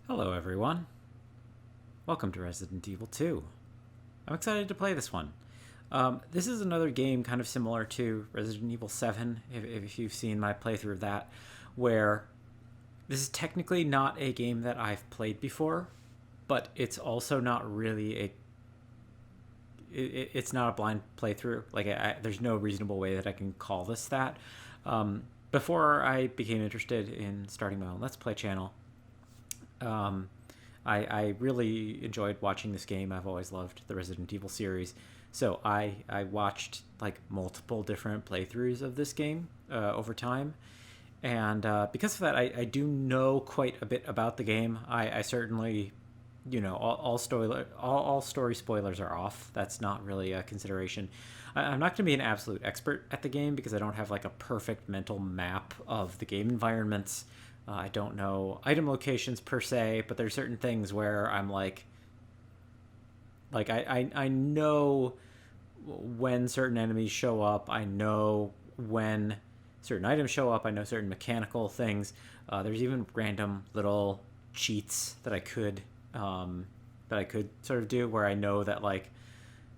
Hello everyone, welcome to Resident Evil 2. I'm excited to play this one. This is another game kind of similar to Resident Evil 7, if you've seen my playthrough of that, where this is technically not a game that I've played before, but it's also not really it's not a blind playthrough. There's no reasonable way that I can call this that. Before I became interested in starting my own Let's Play channel, I really enjoyed watching this game. I've always loved the Resident Evil series. So I watched like multiple different playthroughs of this game over time. And because of that, I do know quite a bit about the game. I certainly, all story spoilers are off. That's not really a consideration. I'm not going to be an absolute expert at the game because I don't have like a perfect mental map of the game environments. I don't know item locations per se, but there's certain things where I'm like I know when certain enemies show up. I know when certain items show up. I know certain mechanical things. There's even random little cheats that I could sort of do where I know that like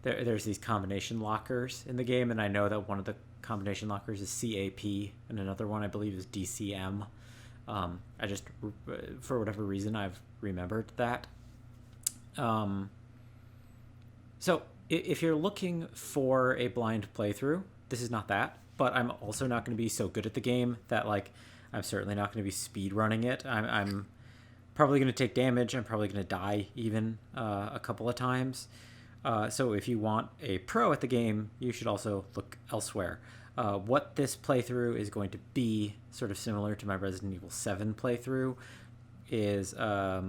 there's these combination lockers in the game, and I know that one of the combination lockers is CAP, and another one I believe is DCM. I just, for whatever reason, I've remembered that. So if you're looking for a blind playthrough, this is not that, but I'm also not going to be so good at the game that like I'm certainly not going to be speed running it. I'm probably going to take damage. I'm probably going to die even a couple of times. So if you want a pro at the game, you should also look elsewhere. What this playthrough is going to be, sort of similar to my Resident Evil 7 playthrough, is a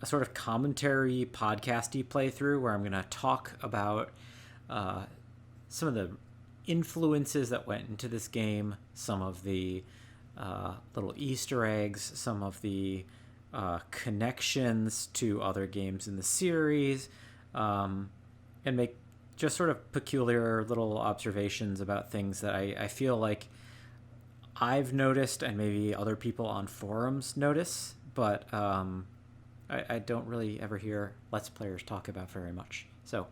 sort of commentary, podcasty playthrough where I'm going to talk about some of the influences that went into this game, some of the little Easter eggs, some of the connections to other games in the series, and make just sort of peculiar little observations about things that I feel like I've noticed and maybe other people on forums notice, but I don't really ever hear Let's Players talk about very much. So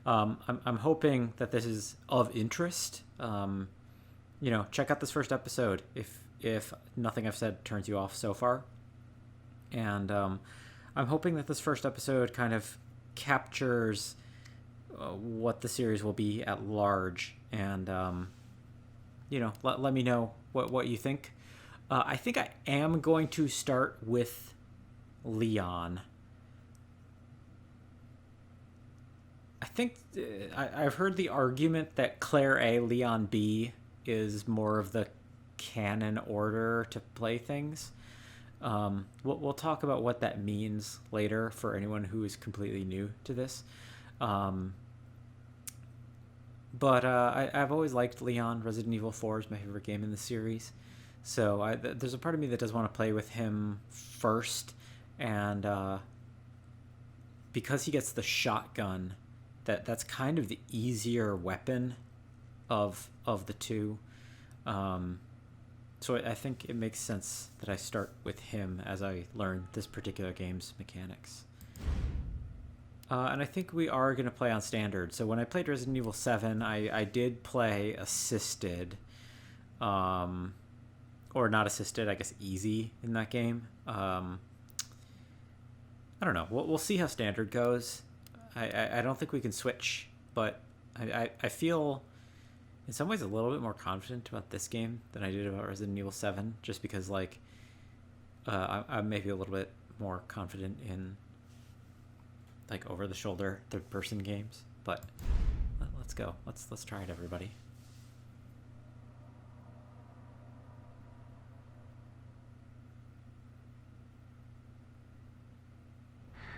I'm hoping that this is of interest. Check out this first episode if nothing I've said turns you off so far. And I'm hoping that this first episode kind of captures what the series will be at large, and let me know what you think. I think I am going to start with Leon. I think I've heard the argument that Claire A, Leon B is more of the canon order to play things. We'll talk about what that means later for anyone who is completely new to this. But I've always liked Leon. Resident Evil 4 is my favorite game in the series. So there's a part of me that does want to play with him first. And because he gets the shotgun, that's kind of the easier weapon of the two. So I think it makes sense that I start with him as I learn this particular game's mechanics. And I think we are going to play on standard. So when I played Resident Evil 7, I did play assisted. Or not assisted, I guess easy in that game. I don't know. We'll see how standard goes. I don't think we can switch, but I feel in some ways a little bit more confident about this game than I did about Resident Evil 7, just because like I'm maybe a little bit more confident in like over the shoulder third person games. But let's go. Let's try it, everybody.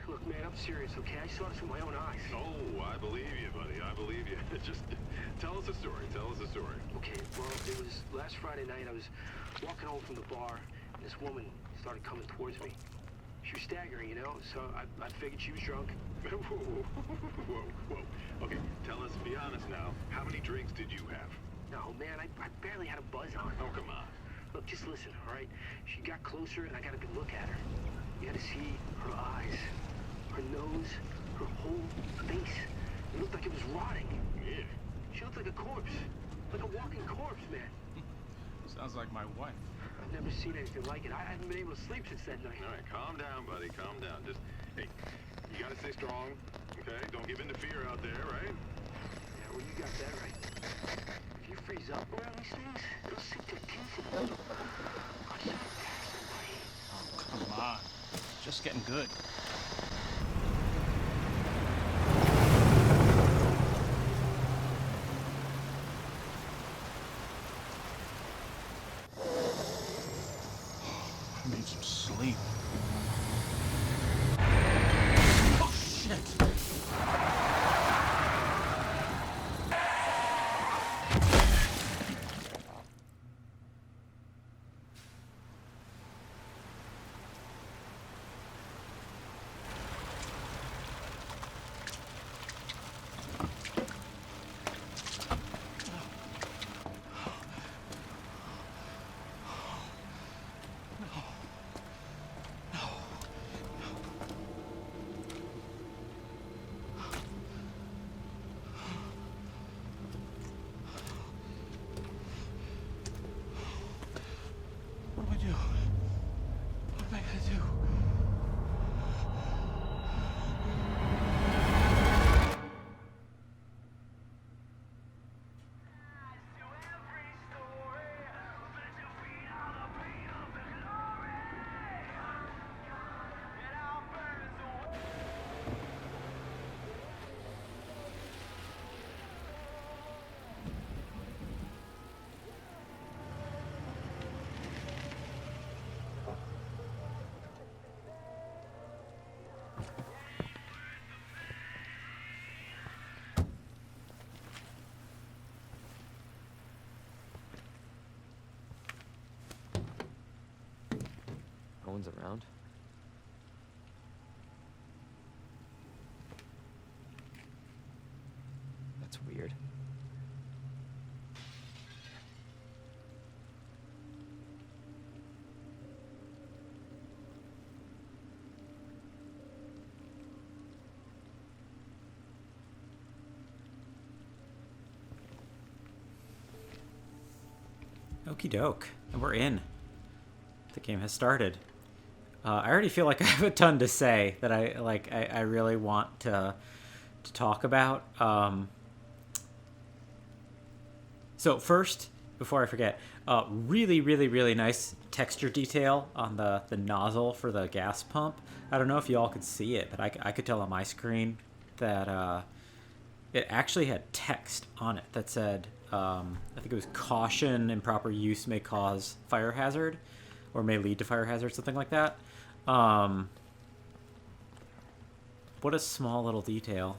Look, man, I'm serious, okay? I saw this with my own eyes. Oh, I believe you, buddy. I believe you. Just tell us a story. Tell us a story. Okay, well, it was last Friday night. I was walking home from the bar, and this woman started coming towards me. She was staggering, so I figured she was drunk. Whoa. Okay, tell us, be honest now. How many drinks did you have? No, man, I barely had a buzz on. Oh, come on. Look, just listen, all right? She got closer, and I got a good look at her. You had to see her eyes, her nose, her whole face. It looked like it was rotting. Yeah. She looked like a corpse. Like a walking corpse, man. Sounds like my wife. I've never seen anything like it. I haven't been able to sleep since that night. All right, calm down, buddy. Calm down. Just, hey, you gotta stay strong, okay? Don't give in to fear out there, right? Yeah, well, you got that right. If you freeze up around these things, they'll sink their teeth in you. I saw somebody. Oh, come on. It's just getting good. I need some sleep. Oh, shit! What do I do? What am I gonna do? No one's around. That's weird. Okie doke. And we're in. The game has started. I already feel like I have a ton to say that I really want to talk about. So first, before I forget, really nice texture detail on the nozzle for the gas pump. I don't know if you all could see it, but I could tell on my screen that it actually had text on it that said, I think it was caution, improper use may cause fire hazard, or may lead to fire hazard, something like that. What a small little detail.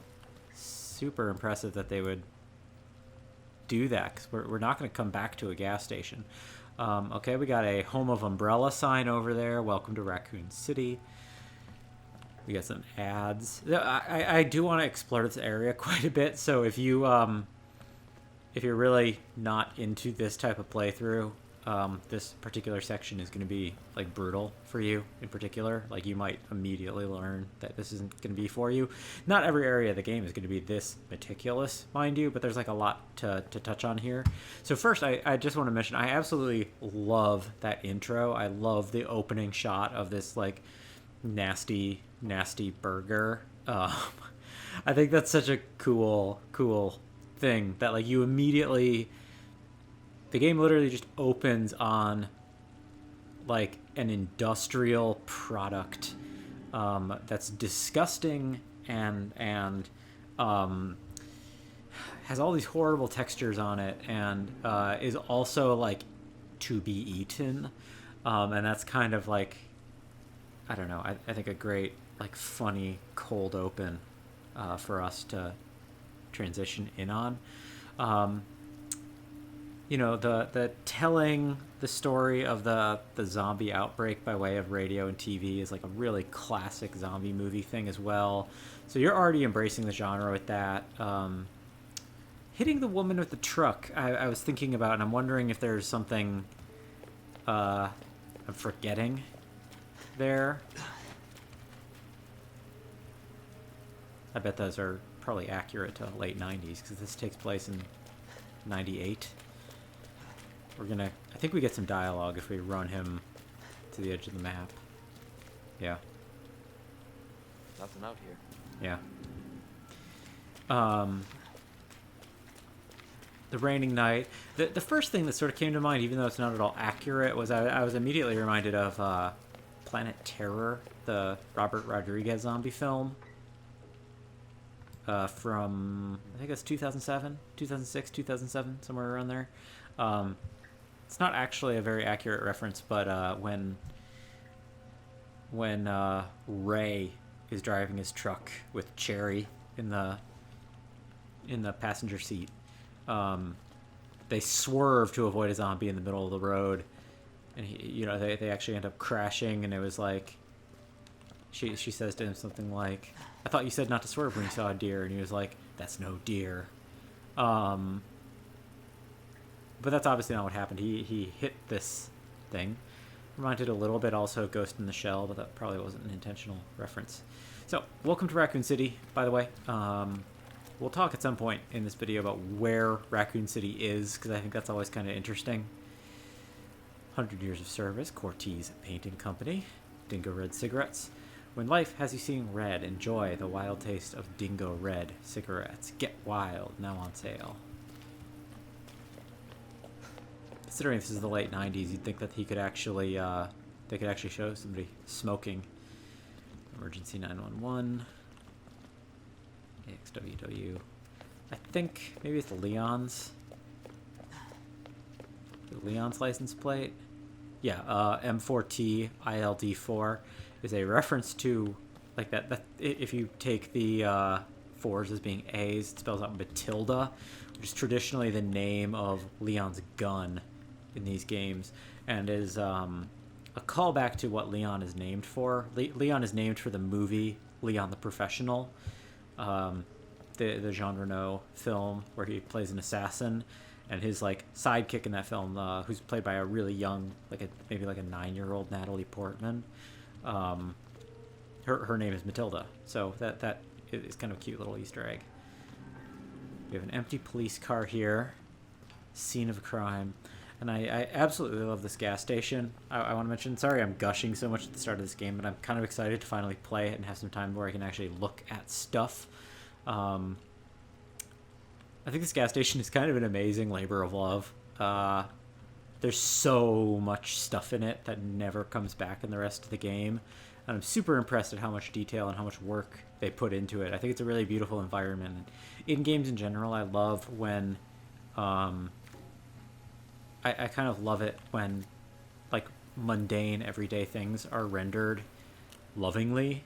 Super impressive that they would do that, because we're not going to come back to a gas station. Okay, we got a Home of Umbrella sign over there. Welcome to Raccoon City. We got some ads. I do want to explore this area quite a bit, so if you're really not into this type of playthrough, this particular section is going to be like brutal for you in particular. Like, you might immediately learn that this isn't going to be for you. Not every area of the game is going to be this meticulous, mind you, but there's like a lot to touch on here. So first, I just want to mention, I absolutely love that intro. I love the opening shot of this like nasty burger. I think that's such a cool thing that like you immediately, the game literally just opens on like an industrial product that's disgusting and has all these horrible textures on it, and is also like to be eaten, and that's kind of like, I don't know, I think a great like funny cold open for us to transition in on. You know, the telling the story of the zombie outbreak by way of radio and TV is like a really classic zombie movie thing as well. So you're already embracing the genre with that. Hitting the woman with the truck, I was thinking about, and I'm wondering if there's something I'm forgetting there. I bet those are probably accurate to late 90s, because this takes place in 98. We're gonna... I think we get some dialogue if we run him to the edge of the map. Yeah. Nothing out here. Yeah. The raining night. The first thing that sort of came to mind, even though it's not at all accurate, was I was immediately reminded of Planet Terror, the Robert Rodriguez zombie film. From, I think it's 2007, 2006, 2007, somewhere around there. It's not actually a very accurate reference, but when Ray is driving his truck with Cherry in the passenger seat, they swerve to avoid a zombie in the middle of the road, and they actually end up crashing, and it was like, she says to him something like, "I thought you said not to swerve when you saw a deer," and he was like, "That's no deer." But that's obviously not what happened. He hit this thing. Reminded a little bit also of Ghost in the Shell, but that probably wasn't an intentional reference. So, welcome to Raccoon City, by the way. We'll talk at some point in this video about where Raccoon City is, because I think that's always kind of interesting. 100 years of service, Cortez Painting Company, Dingo Red cigarettes. When life has you seeing red, enjoy the wild taste of Dingo Red cigarettes. Get wild, now on sale. Considering this is the late 90s, you'd think that he could actually, they could actually show somebody smoking. Emergency 911. AXWW. I think maybe it's Leon's. Leon's license plate. Yeah, M4T ILD4 is a reference to, like, that if you take the 4s as being A's, it spells out Matilda, which is traditionally the name of Leon's gun in these games, and is a callback to what Leon is named for. Leon is named for the movie Leon the Professional, the Jean Reno film where he plays an assassin, and his like sidekick in that film, who's played by a really young, maybe like a 9-year-old Natalie Portman. Her name is Matilda, so that is kind of a cute little Easter egg. We have an empty police car here, scene of a crime, and I absolutely love this gas station. I want to mention, sorry I'm gushing so much at the start of this game, but I'm kind of excited to finally play it and have some time where I can actually look at stuff. I think this gas station is kind of an amazing labor of love. There's so much stuff in it that never comes back in the rest of the game, and I'm super impressed at how much detail and how much work they put into it. I think it's a really beautiful environment. In games in general, I love when I kind of love it when like mundane everyday things are rendered lovingly.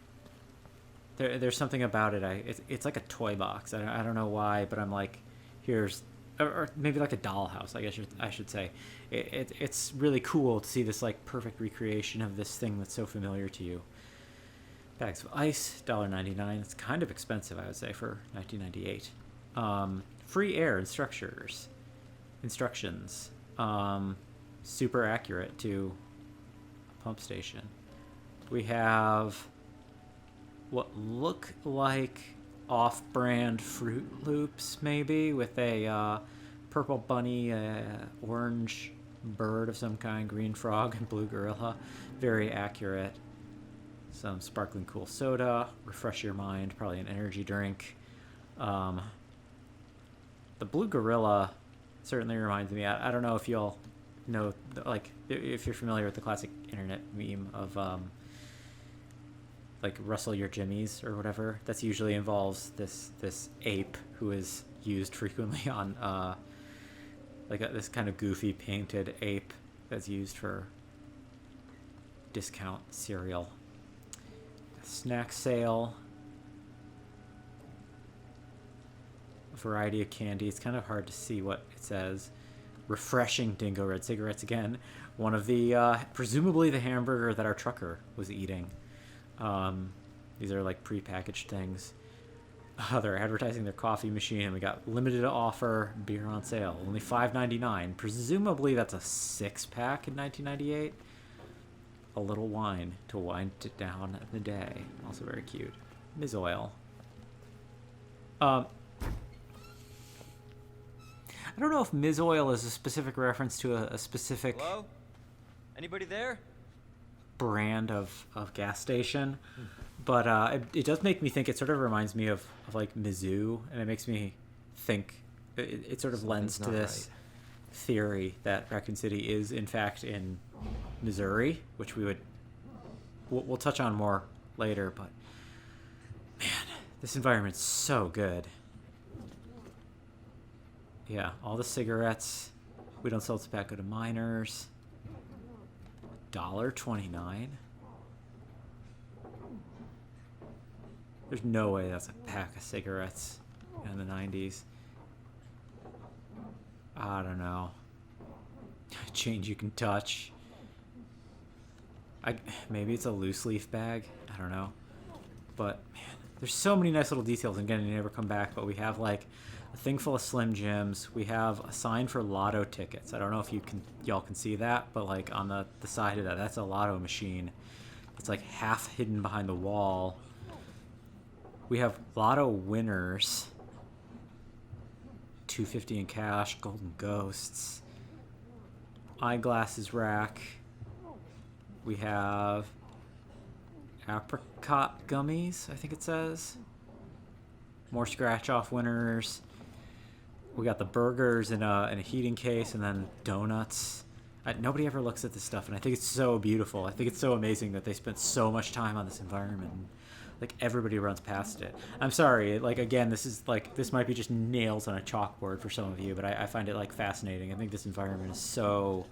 There's something about it. It's like a toy box. I don't know why, but I'm like, here's, or maybe like a dollhouse, I guess I should say. It's really cool to see this like perfect recreation of this thing that's so familiar to you. Bags of ice, $1.99. It's kind of expensive, I would say, for 1998. Free air instructions. Super accurate to pump station. We have what look like off-brand Fruit Loops, maybe, with a purple bunny, orange bird of some kind, green frog, and blue gorilla. Very accurate. Some sparkling cool soda, refresh your mind, probably an energy drink. The blue gorilla certainly reminds me, I don't know if y'all know, like, if you're familiar with the classic internet meme of like Rustle Your Jimmies or whatever. That's usually involves this ape who is used frequently on this kind of goofy painted ape that's used for discount cereal. Snack sale. A variety of candy. It's kind of hard to see what it says. Refreshing Dingo Red cigarettes again. One of the presumably the hamburger that our trucker was eating. These are like prepackaged things. They're advertising their coffee machine, and we got limited offer beer on sale, only $5.99. Presumably that's a 6-pack in 1998. A little wine to wind it down the day. Also very cute. Ms. Oil. I don't know if Ms. Oil is a specific reference to a specific Hello? Anybody there? brand of gas station, but it does make me think. It sort of reminds me of like Mizzou, and it makes me think. It sort of lends to this theory that Raccoon City is in fact in Missouri, which we'll touch on more later. But man, this environment's so good. Yeah, all the cigarettes. We don't sell tobacco to minors. $1.29. There's no way that's a pack of cigarettes in the 90s. I don't know. Change you can touch. Maybe it's a loose leaf bag. I don't know. But man, there's so many nice little details. And again, they never come back. But we have like a thing full of Slim Jims. We have a sign for lotto tickets. I don't know if y'all can see that, but like on the side of that's a lotto machine. It's like half hidden behind the wall. We have lotto winners. $2.50 in cash, golden ghosts. Eyeglasses rack. We have apricot gummies, I think it says. More scratch off winners. We got the burgers in a heating case, and then donuts. Nobody ever looks at this stuff, and I think it's so beautiful. I think it's so amazing that they spent so much time on this environment. And, like, everybody runs past it. I'm sorry, like, again, this might be just nails on a chalkboard for some of you, but I find it, like, fascinating. I think this environment is so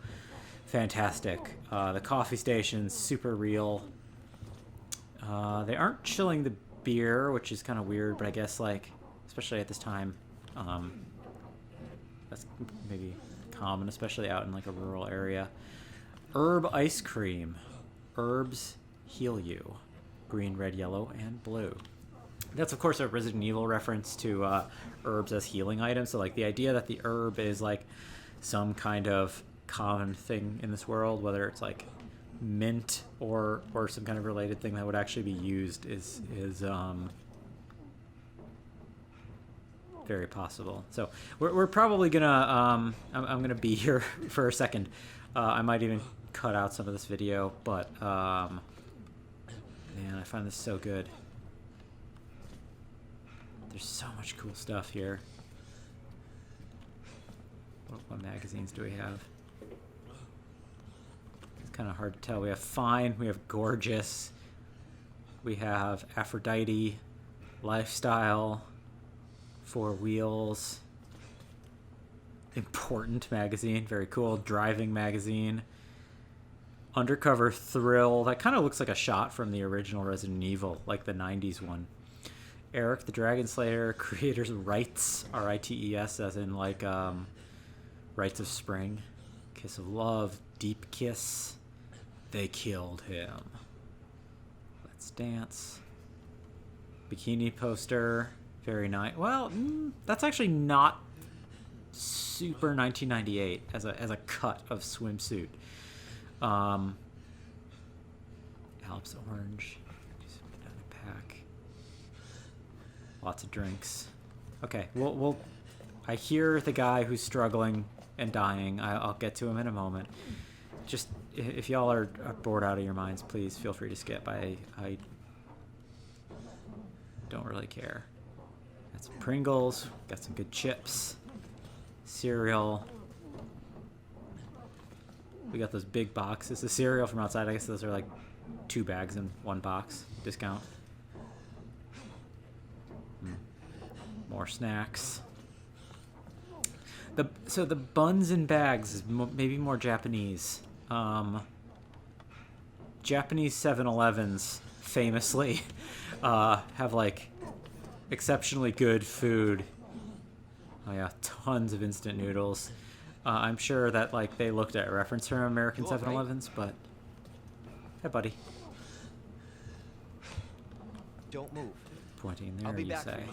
fantastic. The coffee station's super real. They aren't chilling the beer, which is kind of weird, but I guess, like, especially at this time, that's maybe common, especially out in like a rural area. Herb ice cream. Herbs heal you. Green, red, yellow, and blue. That's of course a Resident Evil reference to herbs as healing items. So like the idea that the herb is like some kind of common thing in this world, whether it's like mint or some kind of related thing that would actually be used is very possible. So we're probably gonna I'm gonna be here for a second. I might even cut out some of this video, but man, I find this so good. There's so much cool stuff here. What magazines do we have? It's kind of hard to tell. We have Fine, we have Gorgeous, we have Aphrodite, Lifestyle, Four Wheels, Important magazine, very cool. Driving magazine, Undercover Thrill, that kind of looks like a shot from the original Resident Evil, like the 90s one. Eric the Dragon Slayer, Creator's Rights, R-I-T-E-S, as in like Rites of Spring, Kiss of Love, Deep Kiss, They Killed Him, Let's Dance, Bikini Poster, very nice. Well, that's actually not super 1998 as a cut of swimsuit. Alps Orange, pack, lots of drinks. Okay, we'll I hear the guy who's struggling and dying. I'll get to him in a moment. Just if y'all are bored out of your minds, please feel free to skip. I don't really care. Got some Pringles, got some good chips, cereal. We got those big boxes of cereal from outside. I guess those are like 2 bags in 1 box discount. More snacks. So the buns and bags is maybe more Japanese. Japanese 7-Elevens famously have like exceptionally good food. Oh yeah, tons of instant noodles. I'm sure that like they looked at reference from American 7-Elevens, but hey, buddy. Don't move. Pointing I'll there, be you back say. for you.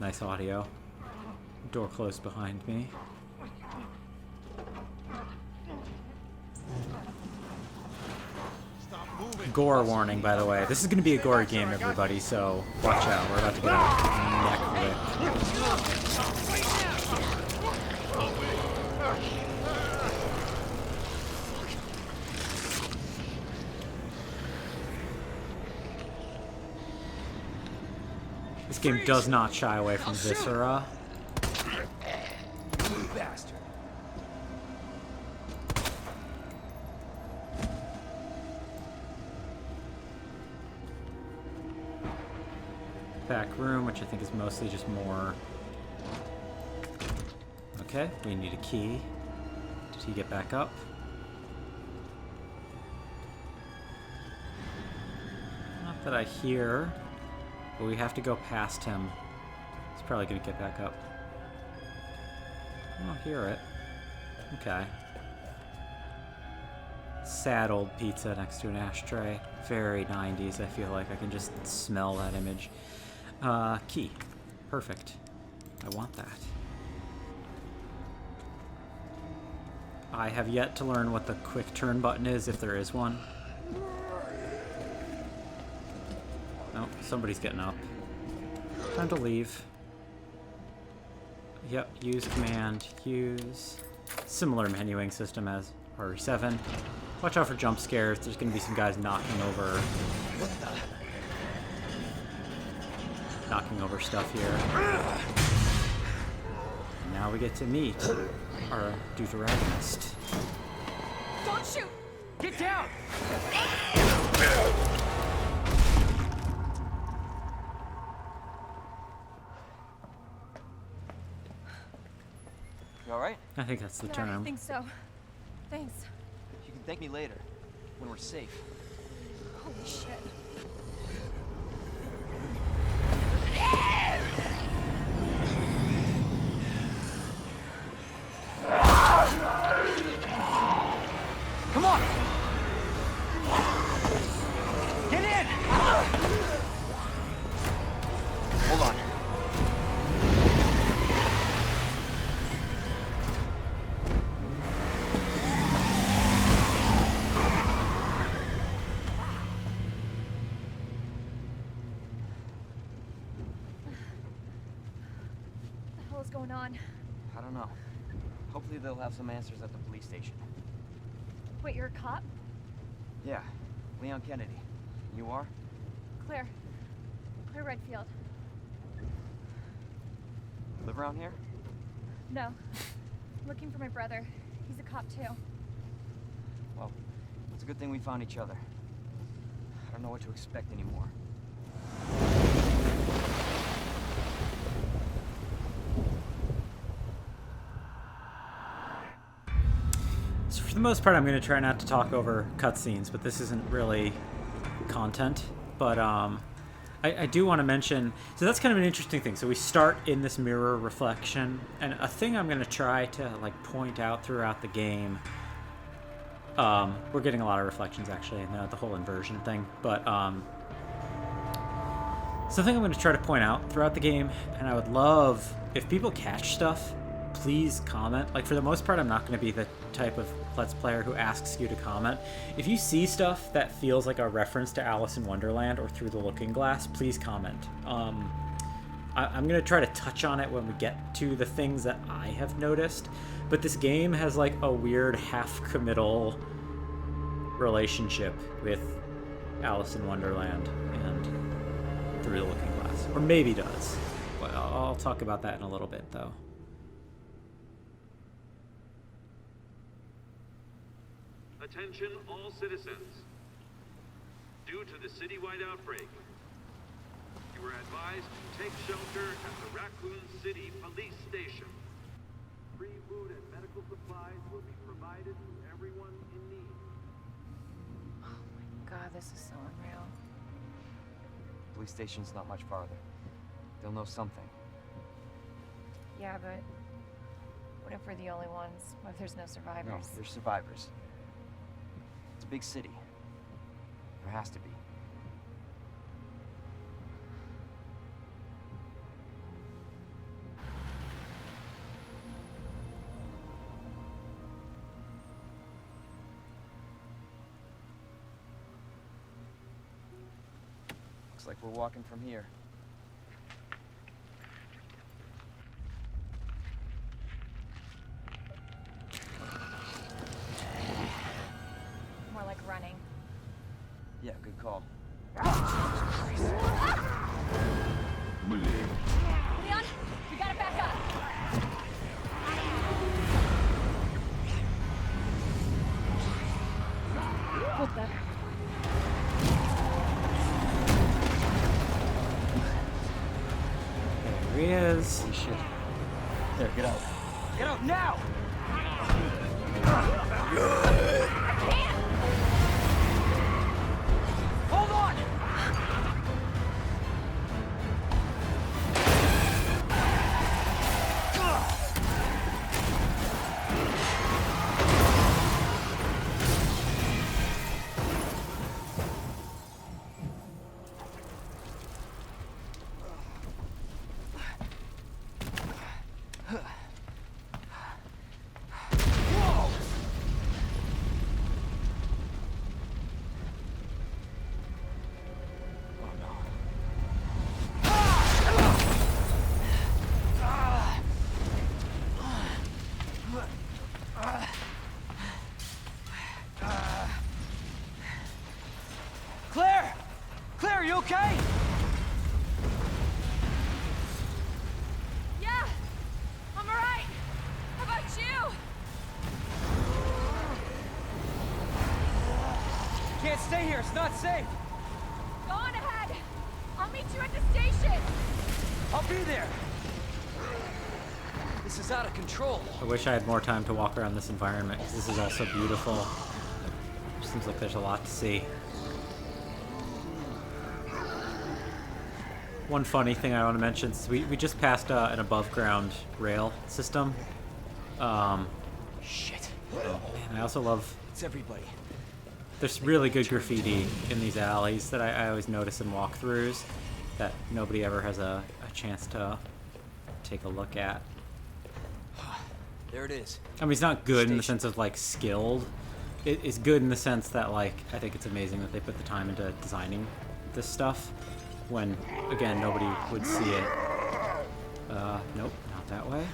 Nice audio. Door closed behind me. Gore warning, by the way. This is going to be a gory game, everybody, so watch out. We're about to get our neck ripped. This game does not shy away from viscera. You bastard. Back room, which I think is mostly just more... Okay, we need a key. Did he get back up? Not that I hear, but we have to go past him. He's probably gonna get back up. I don't hear it. Okay. Sad old pizza next to an ashtray. Very 90s, I feel like. I can just smell that image. Key. Perfect. I want that. I have yet to learn what the quick turn button is, if there is one. Oh, somebody's getting up. Time to leave. Yep, use command, use. Similar menuing system as R7. Watch out for jump scares. There's going to be some guys knocking over stuff here. Now we get to meet our deuteragonist. Don't shoot! Get down! You alright? I think that's the Yeah, term. I think so. Thanks. You can thank me later, when we're safe. Holy shit. Come on! Get in! Hold on. What the hell is going on? I don't know. Hopefully they'll have some answers at the police station. Wait, you're a cop? Yeah, Leon Kennedy. You are? Claire. Claire Redfield. Live around here? No. Looking for my brother. He's a cop too. Well, it's a good thing we found each other. I don't know what to expect anymore. So for the most part, I'm going to try not to talk over cutscenes, but this isn't really content. But I do want to mention, so that's kind of an interesting thing. So we start in this mirror reflection, and a thing I'm going to try to like point out throughout the game. We're getting a lot of reflections actually, and the whole inversion thing. But something I'm going to try to point out throughout the game, and I would love if people catch stuff, please comment. Like for the most part, I'm not going to be the type of Let's Player who asks you to comment. If you see stuff that feels like a reference to Alice in Wonderland or Through the Looking Glass, please comment. I'm going to try to touch on it when we get to the things that I have noticed, but this game has like a weird half-committal relationship with Alice in Wonderland and Through the Looking Glass. Or maybe does. But I'll talk about that in a little bit, though. Attention all citizens. Due to the citywide outbreak, you are advised to take shelter at the Raccoon City Police Station. Free food and medical supplies will be provided to everyone in need. Oh my god, this is so unreal. Police station's not much farther. They'll know something. Yeah, but what if we're the only ones? What if there's no survivors? No, there's survivors. It's a big city. There has to be. Looks like we're walking from here. More like running. Yeah, good call. Leon, we gotta back up. What the? There he is. Holy shit. There, get out. Get out now! Hold on! Claire! Claire, are you okay? Yeah, I'm alright. How about you? Can't stay here, it's not safe. Go on ahead. I'll meet you at the station. I'll be there. This is out of control. I wish I had more time to walk around this environment, because this is also beautiful. Seems like there's a lot to see. One funny thing I want to mention is we just passed an above-ground rail system. Shit. And I also love... It's everybody. There's really good graffiti in these alleys that I always notice in walkthroughs that nobody ever has a chance to take a look at. There it is. I mean, it's not good in the sense of, like, skilled. It's good in the sense that, like, I think it's amazing that they put the time into designing this stuff when, again, nobody would see it. Nope, not that way.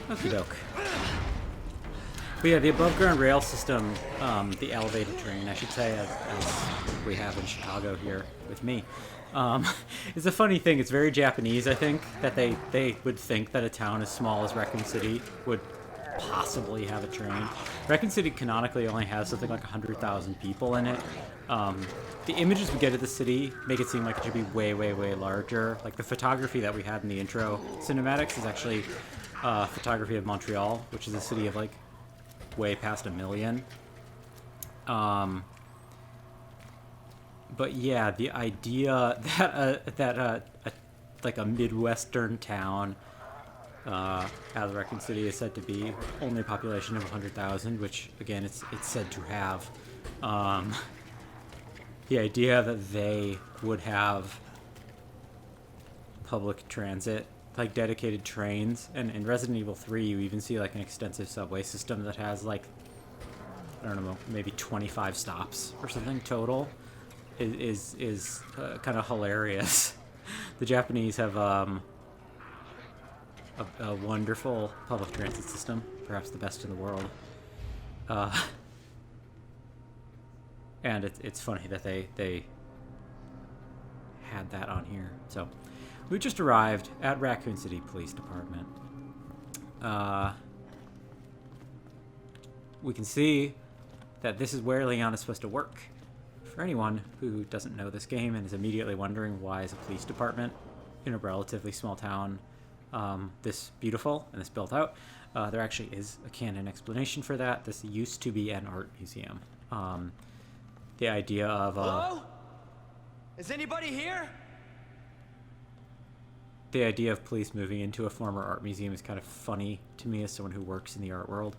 Okie doke. But yeah, the above-ground rail system, the elevated train, I should say, as we have in Chicago here with me, is a funny thing. It's very Japanese, I think, that they would think that a town as small as Raccoon City would possibly have a train. Raccoon City canonically only has something like 100,000 people in it. The images we get of the city make it seem like it should be way, way, way larger. Like the photography that we had in the intro cinematics is actually photography of Montreal, which is a city of like way past 1 million. But yeah, the idea that like a Midwestern town, as Raccoon City is said to be, only a population of 100,000, which again it's said to have. The idea that they would have public transit, like dedicated trains, and in Resident Evil 3 you even see like an extensive subway system that has like, I don't know, maybe 25 stops or something total, is kind of hilarious. The Japanese have a wonderful public transit system, perhaps the best in the world. And it's funny that they had that on here. So we just arrived at Raccoon City Police Department. We can see that this is where Leon is supposed to work. For anyone who doesn't know this game and is immediately wondering why is a police department in a relatively small town this beautiful and this built out, there actually is a canon explanation for that. This used to be an art museum. The idea of... Hello? Is anybody here? The idea of police moving into a former art museum is kind of funny to me as someone who works in the art world.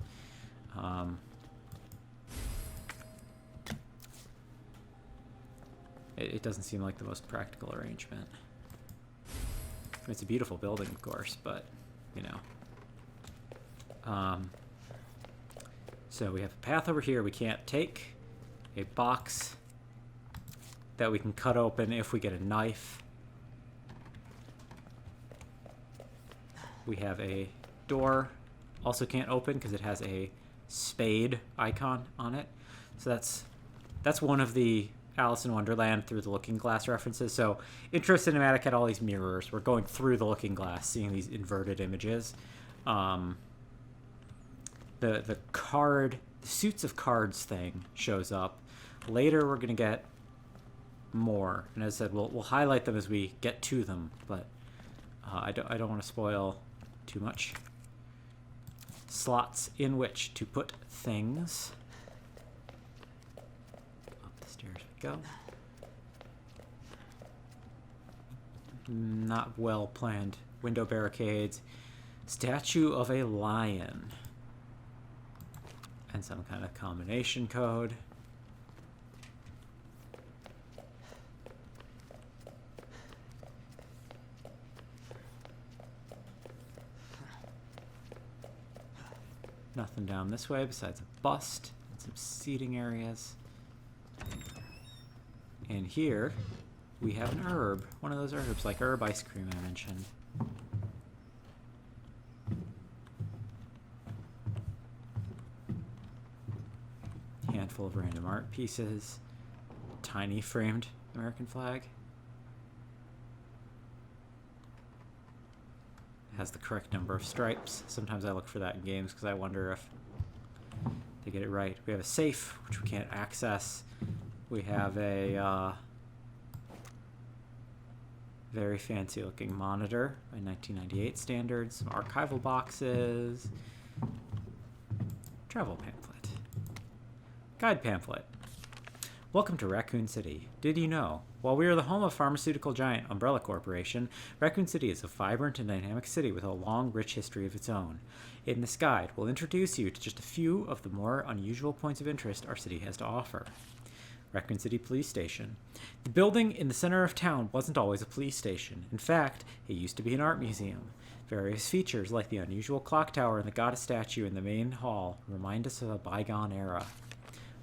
It doesn't seem like the most practical arrangement. I mean, it's a beautiful building, of course, but, you know. So we have a path over here we can't take, a box that we can cut open if we get a knife. We have a door, also can't open because it has a spade icon on it. So that's one of the Alice in Wonderland Through the Looking Glass references. So Intro Cinematic had all these mirrors. We're going through the looking glass, seeing these inverted images. The Suits of Cards thing shows up. Later we're going to get more. And as I said, we'll highlight them as we get to them. But I don't want to spoil too much. Slots in which to put things. Up the stairs we go. Not well planned. Window barricades. Statue of a lion. And some kind of combination code. Nothing down this way besides a bust and some seating areas. And here we have an herb. One of those herbs, like herb ice cream I mentioned. Handful of random art pieces. Tiny framed American flag. Has the correct number of stripes. Sometimes I look for that in games because I wonder if they get it right. We have a safe, which we can't access. We have a very fancy looking monitor by 1998 standards. Some archival boxes. Travel pamphlet. Guide pamphlet. Welcome to Raccoon City. Did you know? While we are the home of pharmaceutical giant Umbrella Corporation, Raccoon City is a vibrant and dynamic city with a long, rich history of its own. In this guide, we'll introduce you to just a few of the more unusual points of interest our city has to offer. Raccoon City Police Station. The building in the center of town wasn't always a police station. In fact, it used to be an art museum. Various features, like the unusual clock tower and the goddess statue in the main hall, remind us of a bygone era.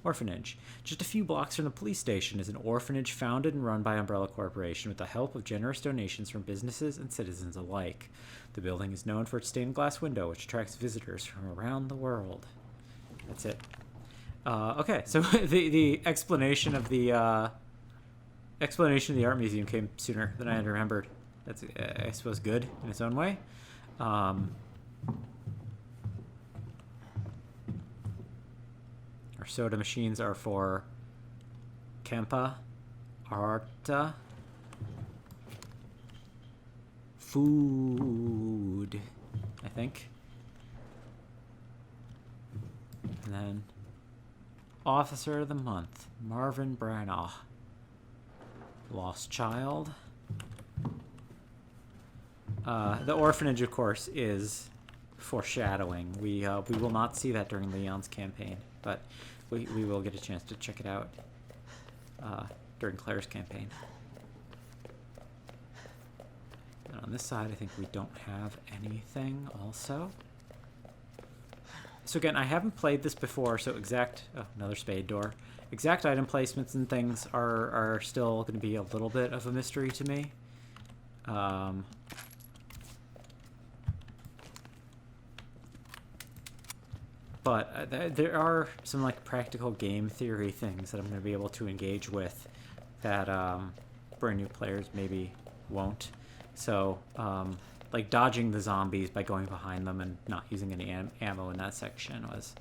Orphanage. Just a few blocks from the police station is an orphanage founded and run by Umbrella Corporation with the help of generous donations from businesses and citizens alike. The building is known for its stained glass window, which attracts visitors from around the world. That's it. Okay, so the explanation of the art museum came sooner than I had remembered. That's, I suppose, good in its own way. Our soda machines are for Kempa, Arta, food, I think. And then Officer of the Month, Marvin Branagh. Lost Child. The orphanage, of course, is foreshadowing. We will not see that during Leon's campaign, but we will get a chance to check it out during Claire's campaign. And on this side, I think we don't have anything also. So again, I haven't played this before, so another spade door. Exact item placements and things are still going to be a little bit of a mystery to me. But there are some like practical game theory things that I'm going to be able to engage with that brand new players maybe won't. So like dodging the zombies by going behind them and not using any ammo in that section was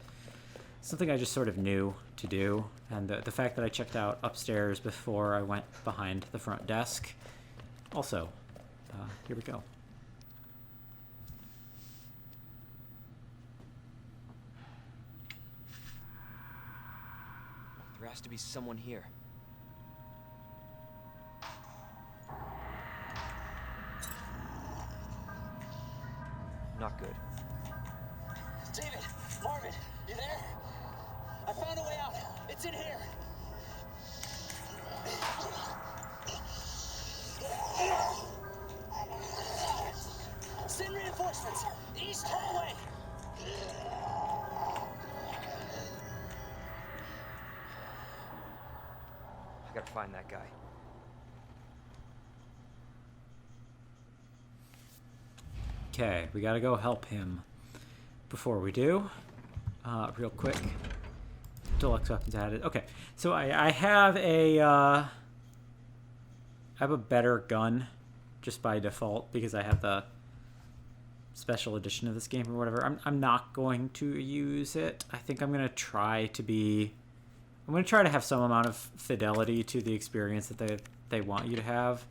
something I just sort of knew to do. And the fact that I checked out upstairs before I went behind the front desk. Also, here we go. There has to be someone here. Not good. David! Marvin! You there? I found a way out! It's in here! Send reinforcements! East hallway! I gotta find that guy. Okay, we gotta go help him. Before we do, real quick, deluxe weapons added. Okay, so I have a better gun just by default because I have the special edition of this game or whatever. I'm not going to use it. I think I'm gonna try to have some amount of fidelity to the experience that they want you to have.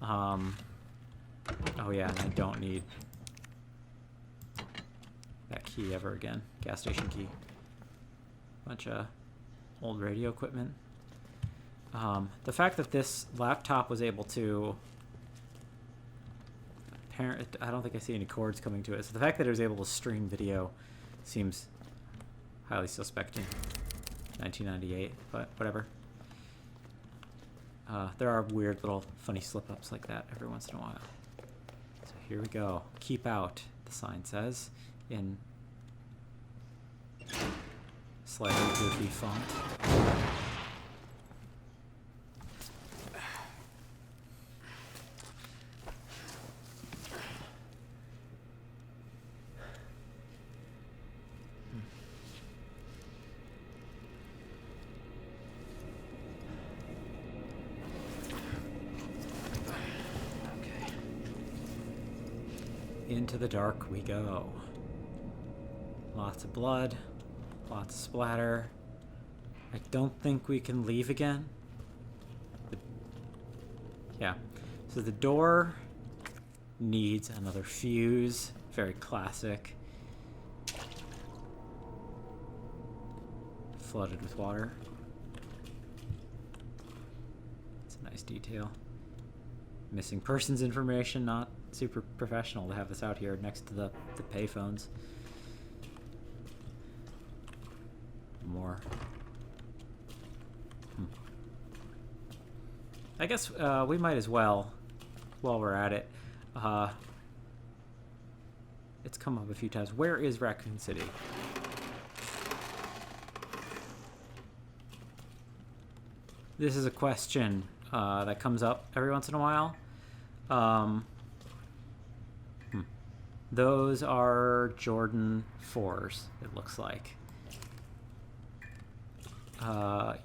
Oh yeah, and I don't need that key ever again. Gas station key. Bunch of old radio equipment. The fact that this laptop was able to... I don't think I see any cords coming to it. So the fact that it was able to stream video seems highly suspect in 1998, but whatever. There are weird little funny slip-ups like that every once in a while. So here we go. Keep out, the sign says, in slightly goofy font. Into the dark we go. Lots of blood, lots of splatter. I don't think we can leave again. Yeah. So the door needs another fuse. Very classic. Flooded with water. It's a nice detail. Missing persons information, not super professional to have this out here next to the payphones. More. I guess we might as well, while we're at it. It's come up a few times. Where is Raccoon City? This is a question that comes up every once in a while. Those are Jordan 4s, it looks like.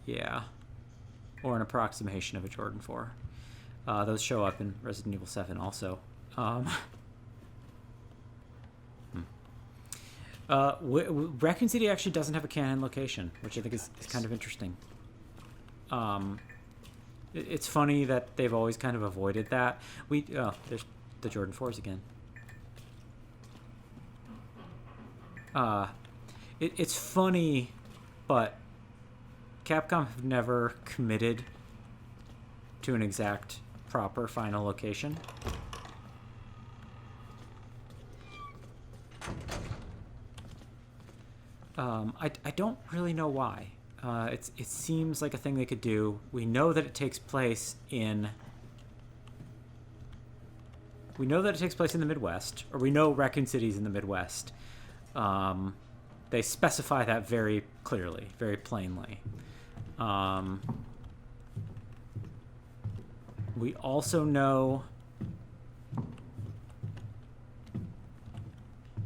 Yeah. Or an approximation of a Jordan 4. Those show up in Resident Evil 7 also. Raccoon City actually doesn't have a canon location, which I think is kind of interesting. It's funny that they've always kind of avoided that. There's the Jordan 4s again. It's funny, but Capcom have never committed to an exact, proper final location. I don't really know why. It seems like a thing they could do. We know that it takes place in... We know that it takes place in the Midwest, or we know Raccoon City's in the Midwest. They specify that very clearly, very plainly. We also know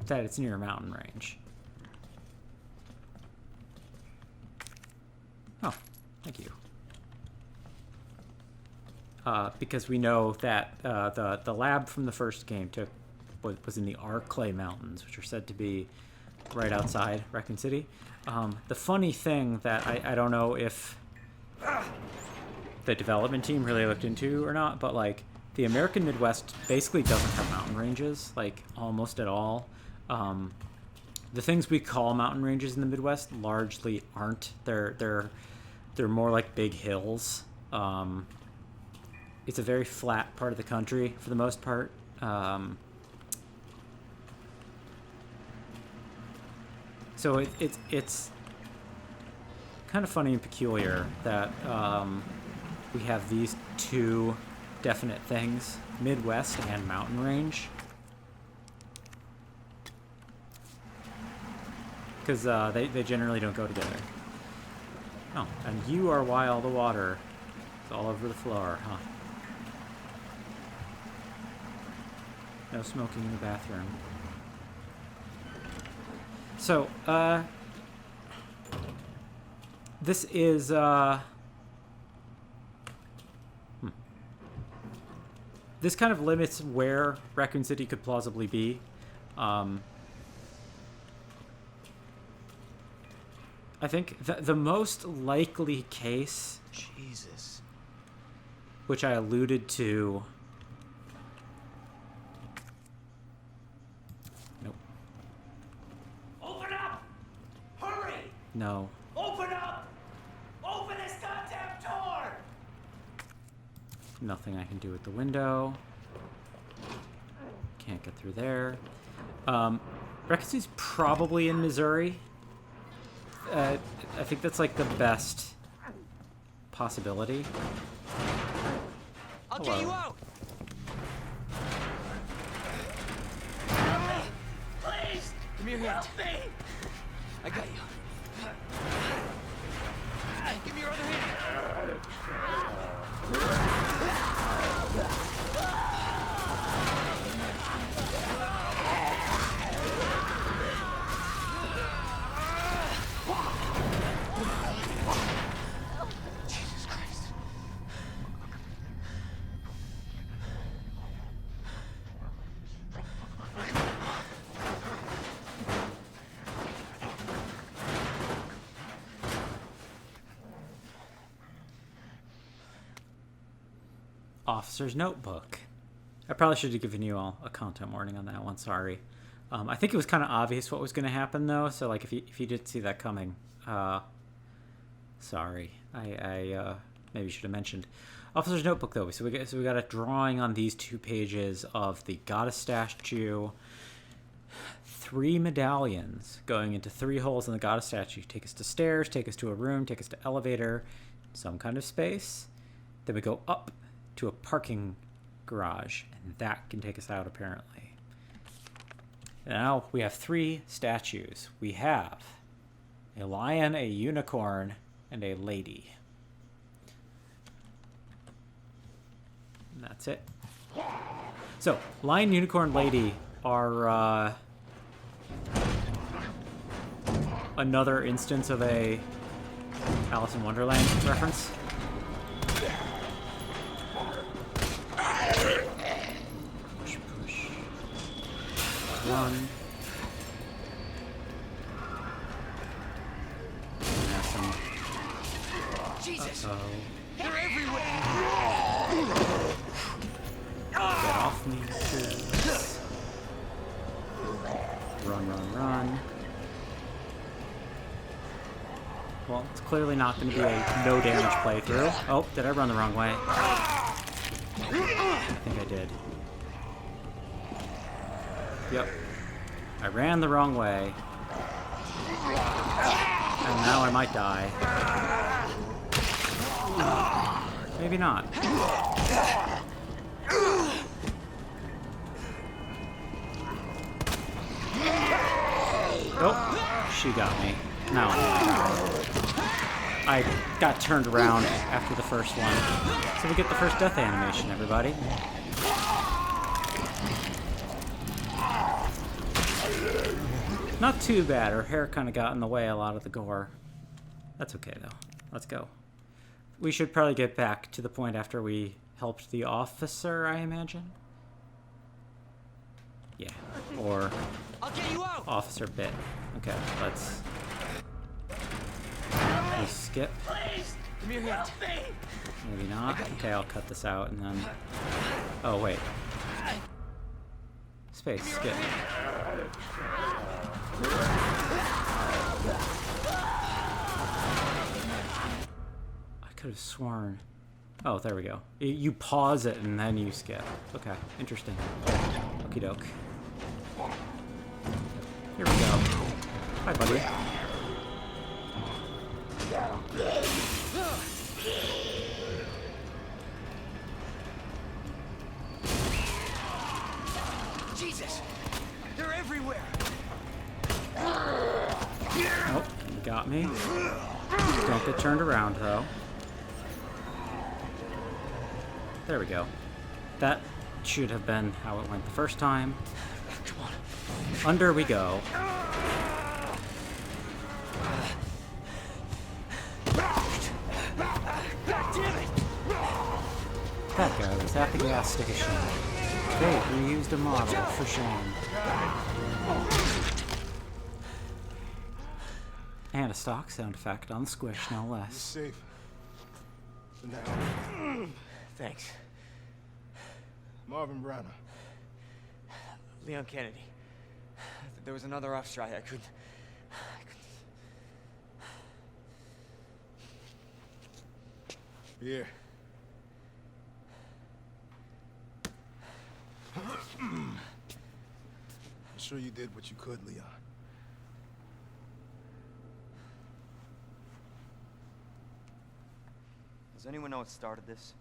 that it's near a mountain range. Oh, thank you. Because we know that the lab from the first game was in the Arclay Mountains, which are said to be right outside Raccoon City. The funny thing that I don't know if the development team really looked into or not, but like the American Midwest basically doesn't have mountain ranges, like almost at all. The things we call mountain ranges in the Midwest largely aren't. They're more like big hills. It's a very flat part of the country for the most part. So it's kind of funny and peculiar that we have these two definite things, Midwest and mountain range. Because they generally don't go together. Oh, and you are why all the water It's all over the floor, huh? No smoking in the bathroom. So, this is, This kind of limits where Raccoon City could plausibly be. I think the most likely case, Jesus. which I alluded to. Nope. Open up! Hurry! No. Open up! Open this goddamn door! Nothing I can do with the window. Can't get through there. Raccoon City's probably in Missouri. I think that's like the best possibility. I'll Hello. get you out! Please! Give me your hand. Help me! I got you. Give me your other hand. Jesus Christ. Officer's Notebook. I probably should have given you all a content warning on that one. Sorry. I think it was kind of obvious what was going to happen, though. So, like, if you did see that coming, sorry. I maybe should have mentioned. Officer's Notebook, though. So we got a drawing on these 2 pages of the goddess statue. 3 medallions going into 3 holes in the goddess statue. Take us to stairs, take us to a room, take us to elevator, some kind of space. Then we go up to a parking garage, and that can take us out, apparently. Now we have 3 statues. We have a lion, a unicorn, and a lady. And that's it. So, lion, unicorn, lady are another instance of a Alice in Wonderland reference. Push, push. Run. Jesus! Uh-oh. They're everywhere! Get off me, kids. Run, run, run. Well, it's clearly not going to be a no damage playthrough. Oh, did I run the wrong way? I think I did. Yep. I ran the wrong way. And now I might die. Maybe not. Oh, she got me. Now I'm gonna die. I got turned around after the first one. So we get the first death animation, everybody. Not too bad. Her hair kind of got in the way a lot of the gore. That's okay, though. Let's go. We should probably get back to the point after we helped the officer, I imagine. Yeah. Or I'll get you out! officer bit. Okay, let's... We skip. Please! Give me your hand. Help me! Maybe not. Okay, I'll cut this out and then... Oh, wait. Space, skip. I could have sworn... Oh, there we go. You pause it and then you skip. Okay, interesting. Okie doke. Here we go. Hi, buddy. Jesus! They're everywhere! Oh, you got me. Don't get turned around, though. There we go. That should have been how it went the first time. Come on. Under we go. God damn it! That guy was at the gas station. They reused a model for shame. And a stock sound effect on the squish, no less. Safe. For now. Thanks. Marvin Browner. Leon Kennedy. There was another off strike. I couldn't... Here. I'm sure you did what you could, Leon. Does anyone know what started this?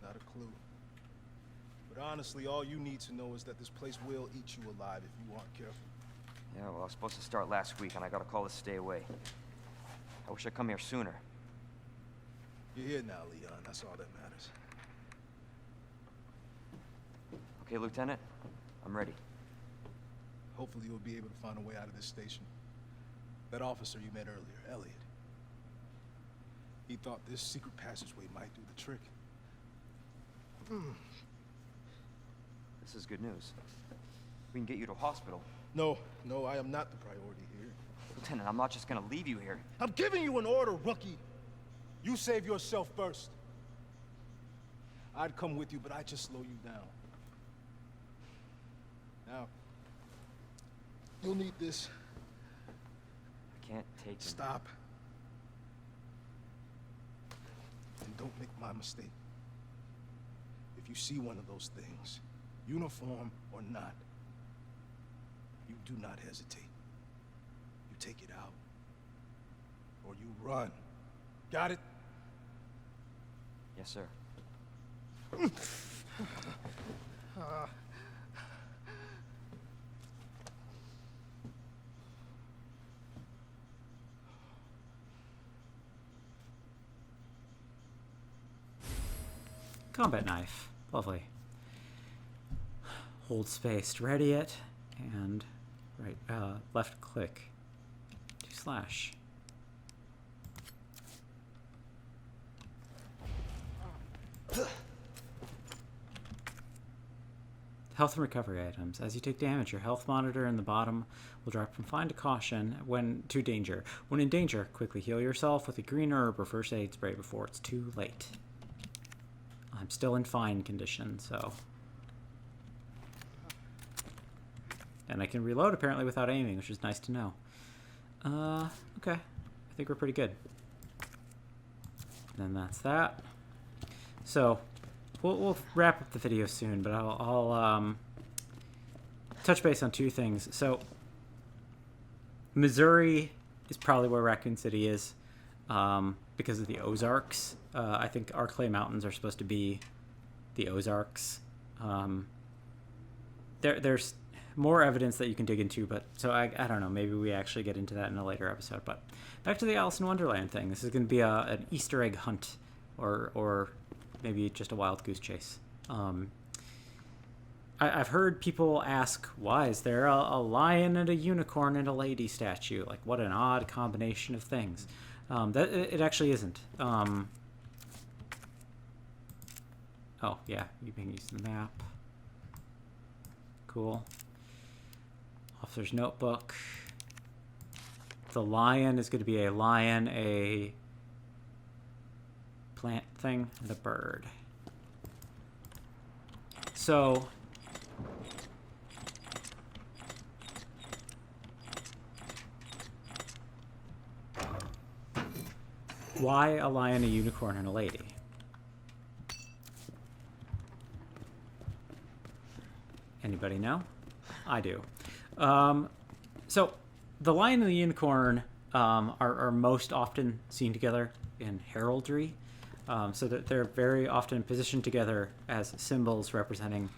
Not a clue. But honestly, all you need to know is that this place will eat you alive if you aren't careful. Yeah, well, I was supposed to start last week, and I got a call to stay away. I wish I'd come here sooner. You're here now, Leon. That's all that matters. Okay, Lieutenant? I'm ready. Hopefully you'll be able to find a way out of this station. That officer you met earlier, Elliot. He thought this secret passageway might do the trick. This is good news. We can get you to a hospital. No, I am not the priority here. Lieutenant, I'm not just gonna leave you here. I'm giving you an order, rookie. You save yourself first. I'd come with you, but I'd just slow you down. Now, you'll need this. I can't take him. Stop. And don't make my mistake. If you see one of those things, uniform or not, you do not hesitate. You take it out. Or you run. Got it? Yes, sir. Combat knife. Lovely. Hold space to ready it, and left click to slash. Health and recovery items. As you take damage, your health monitor in the bottom will drop from fine to caution when to danger. When in danger, quickly heal yourself with a green herb or first aid spray before it's too late. I'm still in fine condition, so... And I can reload apparently without aiming, which is nice to know. Okay. I think we're pretty good. And then that's that. So, we'll wrap up the video soon, but I'll touch base on two things. So, Missouri is probably where Raccoon City is, because of the Ozarks. I think our Clay Mountains are supposed to be the Ozarks. There's more evidence that you can dig into, but so I don't know. Maybe we actually get into that in a later episode. But back to the Alice in Wonderland thing. This is going to be an Easter egg hunt, or maybe just a wild goose chase. I've heard people ask, why is there a lion and a unicorn and a lady statue? Like, what an odd combination of things. That it actually isn't. Oh, yeah, you can use the map. Cool. Officer's notebook. The lion is going to be a lion, a plant thing, and a bird. So... why a lion, a unicorn, and a lady? Anybody know? I do. So, the lion and the unicorn are most often seen together in heraldry. So that they're very often positioned together as symbols representing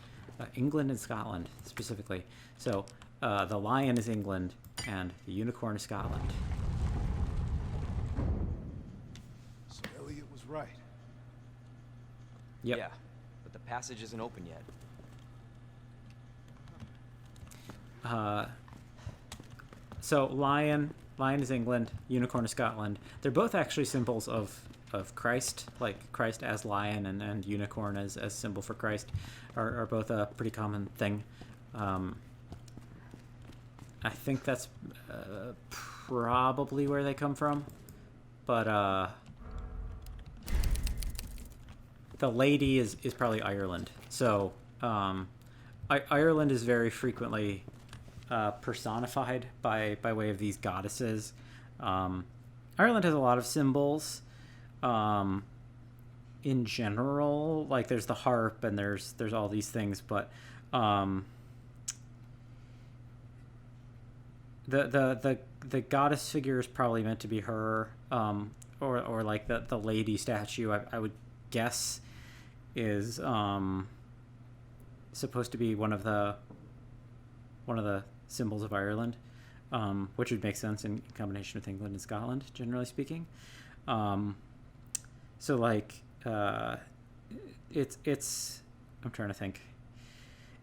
England and Scotland, specifically. So, the lion is England, and the unicorn is Scotland. So Elliot was right. Yep. Yeah, but the passage isn't open yet. So lion is England, unicorn is Scotland. They're both actually symbols of Christ, like Christ as lion and unicorn as symbol for Christ are both a pretty common thing. I think that's probably where they come from, but the lady is probably Ireland. So Ireland is very frequently personified by way of these goddesses. Ireland has a lot of symbols. In general, like there's the harp and there's all these things, but the goddess figure is probably meant to be her, or like the lady statue. I would guess is supposed to be one of the symbols of Ireland, which would make sense in combination with England and Scotland, generally speaking. So like it's I'm trying to think.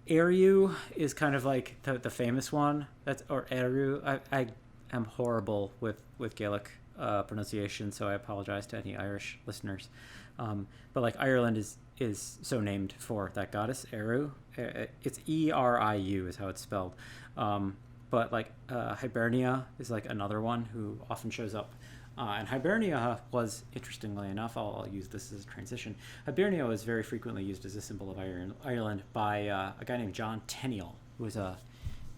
Eru is kind of like the famous one. Or Eru. I am horrible with Gaelic pronunciation, so I apologize to any Irish listeners. But like Ireland is so named for that goddess Eru. It's Eriu is how it's spelled. But like Hibernia is like another one who often shows up. And Hibernia was, interestingly enough, I'll use this as a transition. Hibernia was very frequently used as a symbol of Ireland by a guy named John Tenniel, who was a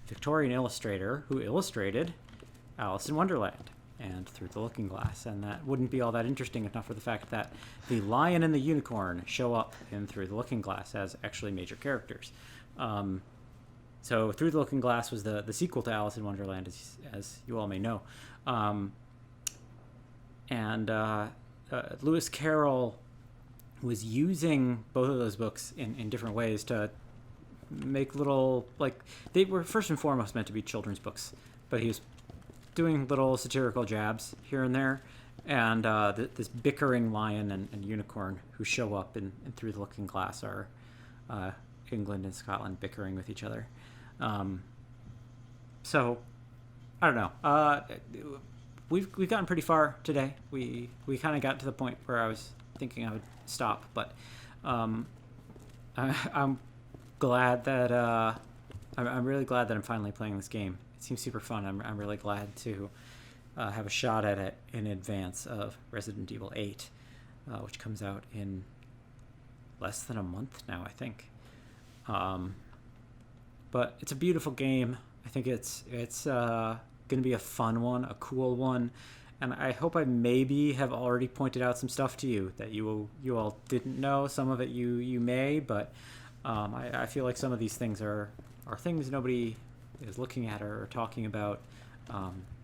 Victorian illustrator who illustrated Alice in Wonderland and Through the Looking Glass. And that wouldn't be all that interesting if not for the fact that the lion and the unicorn show up in Through the Looking Glass as actually major characters. So Through the Looking Glass was the sequel to Alice in Wonderland, as you all may know. And Lewis Carroll was using both of those books in different ways to make little, like, they were first and foremost meant to be children's books, but he was doing little satirical jabs here and there, and this bickering lion and unicorn who show up in Through the Looking Glass are England and Scotland bickering with each other. So I don't know. We've gotten pretty far today. We kind of got to the point where I was thinking I would stop, but I'm glad that I'm really glad that I'm finally playing this game. It seems super fun. I'm really glad to have a shot at it in advance of Resident Evil 8, which comes out in less than a month now, I think. But it's a beautiful game. I think it's going to be a fun one, a cool one, and I hope I maybe have already pointed out some stuff to you that you all didn't know. Some of it you may, but I feel like some of these things are things nobody is looking at or talking about,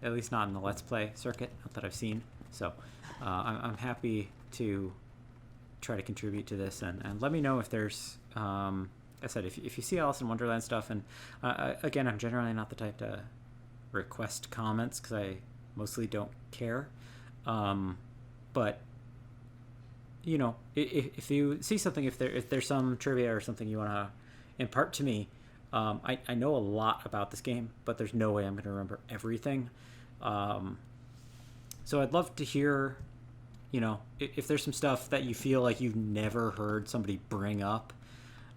at least not in the Let's Play circuit, not that I've seen. So I'm happy to try to contribute to this, and let me know if there's I said if you see Alice in Wonderland stuff, and again, I'm generally not the type to request comments because I mostly don't care, but you know, if you see something, if there's some trivia or something you want to impart to me, I know a lot about this game, but there's no way I'm going to remember everything, so I'd love to hear, you know, if there's some stuff that you feel like you've never heard somebody bring up,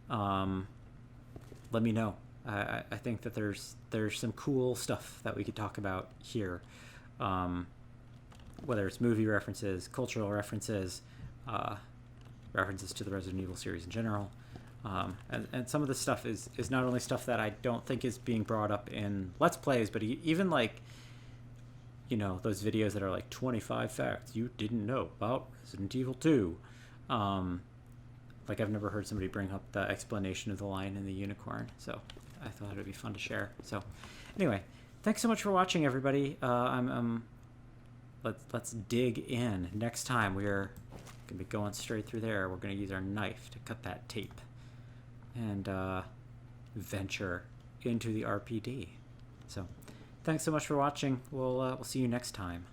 let me know. I think that there's some cool stuff that we could talk about here, whether it's movie references, cultural references, references to the Resident Evil series in general, and some of this stuff is not only stuff that I don't think is being brought up in Let's Plays, but even like, you know, those videos that are like 25 facts you didn't know about Resident Evil 2. Like, I've never heard somebody bring up the explanation of the lion and the unicorn, so I thought it would be fun to share. So anyway, thanks so much for watching, everybody. Let's dig in. Next time we're gonna be going straight through there. We're gonna use our knife to cut that tape and venture into the RPD. So thanks so much for watching. We'll see you next time.